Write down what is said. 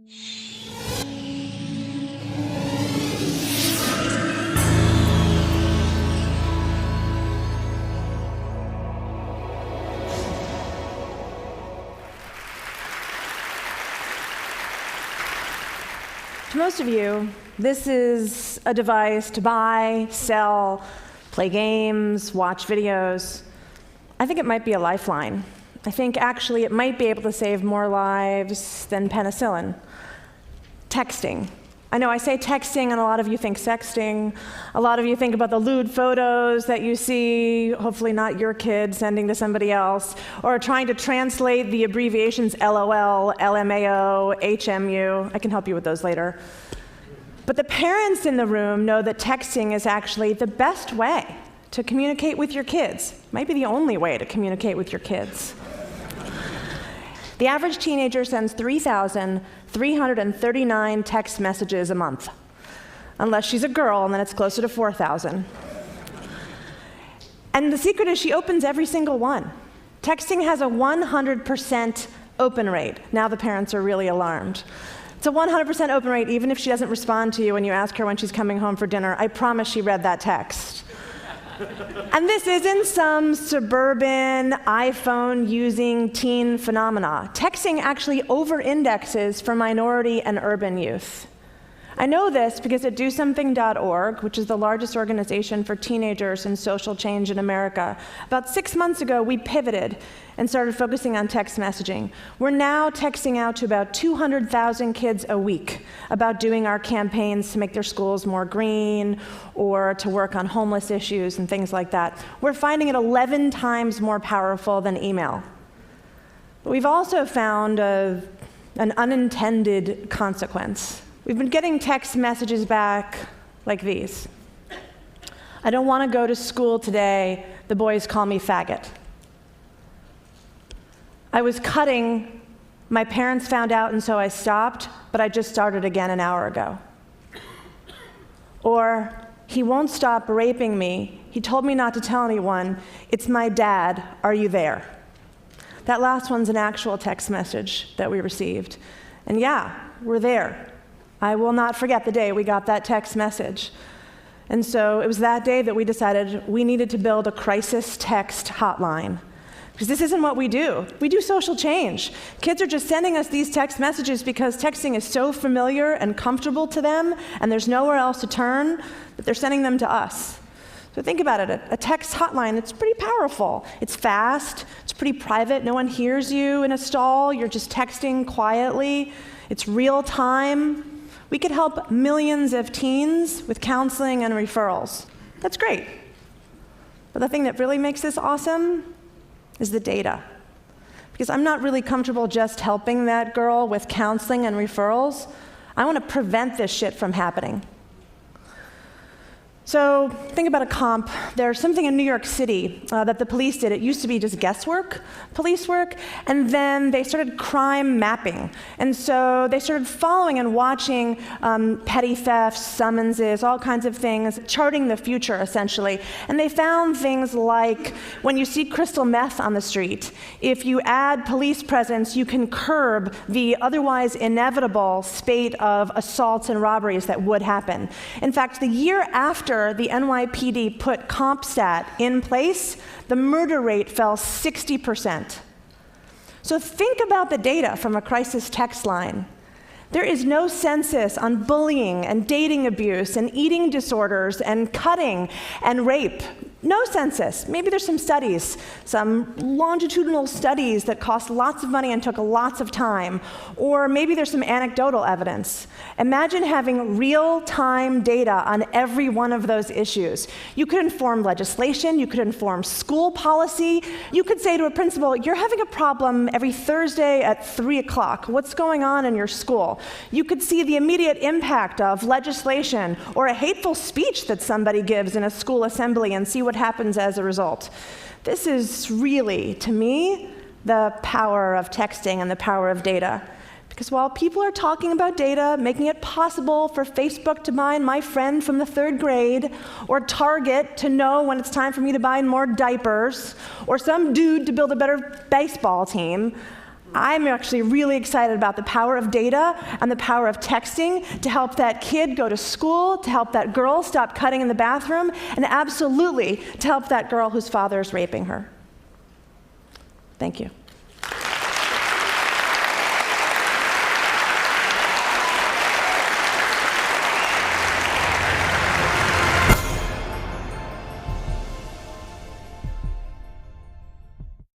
To most of you, this is a device to buy, sell, play games, watch videos. I think it might be a lifeline. I think actually it might be able to save more lives than penicillin. Texting. I know I say texting and a lot of you think sexting. A lot of you think about the lewd photos that you see, hopefully not your kid sending to somebody else, or trying to translate the abbreviations LOL, LMAO, HMU. I can help you with those later. But the parents in the room know that texting is actually the best way to communicate with your kids. Might be the only way to communicate with your kids. The average teenager sends 3,339 text messages a month. Unless she's a girl, and then it's closer to 4,000. And the secret is she opens every single one. Texting has a 100% open rate. Now the parents are really alarmed. It's a 100% open rate even if she doesn't respond to you when you ask her when she's coming home for dinner. I promise she read that text. And this isn't some suburban, iPhone-using teen phenomena. Texting actually over-indexes for minority and urban youth. I know this because at DoSomething.org, which is the largest organization for teenagers and social change in America, about 6 months ago, we pivoted and started focusing on text messaging. We're now texting out to about 200,000 kids a week about doing our campaigns to make their schools more green or to work on homeless issues and things like that. We're finding it 11 times more powerful than email. But we've also found an unintended consequence. We've been getting text messages back like these. I don't want to go to school today. The boys call me faggot. I was cutting. My parents found out, and so I stopped, but I just started again an hour ago. Or, he won't stop raping me. He told me not to tell anyone. It's my dad. Are you there? That last one's an actual text message that we received. And yeah, we're there. I will not forget the day we got that text message. And so it was that day that we decided we needed to build a crisis text hotline. Because this isn't what we do. We do social change. Kids are just sending us these text messages because texting is so familiar and comfortable to them, and there's nowhere else to turn, that they're sending them to us. So think about it, a text hotline, it's pretty powerful. It's fast, it's pretty private, no one hears you in a stall, you're just texting quietly. It's real time. We could help millions of teens with counseling and referrals. That's great. But the thing that really makes this awesome is the data. Because I'm not really comfortable just helping that girl with counseling and referrals. I want to prevent this shit from happening. So think about a comp. There's something in New York City that the police did. It used to be just guesswork, police work, and then they started crime mapping. And so they started following and watching petty thefts, summonses, all kinds of things, charting the future, essentially. And they found things like when you see crystal meth on the street, if you add police presence, you can curb the otherwise inevitable spate of assaults and robberies that would happen. In fact, the year after the NYPD put CompStat in place, the murder rate fell 60%. So think about the data from a crisis text line. There is no census on bullying and dating abuse and eating disorders and cutting and rape. No census. Maybe there's some studies, some longitudinal studies that cost lots of money and took lots of time. Or maybe there's some anecdotal evidence. Imagine having real-time data on every one of those issues. You could inform legislation, you could inform school policy. You could say to a principal, you're having a problem every Thursday at 3 o'clock. What's going on in your school? You could see the immediate impact of legislation or a hateful speech that somebody gives in a school assembly and see what happens as a result. This is really, to me, the power of texting and the power of data. Because while people are talking about data, making it possible for Facebook to find my friend from the 3rd grade, or Target to know when it's time for me to buy more diapers, or some dude to build a better baseball team, I'm actually really excited about the power of data and the power of texting to help that kid go to school, to help that girl stop cutting in the bathroom, and absolutely to help that girl whose father is raping her. Thank you.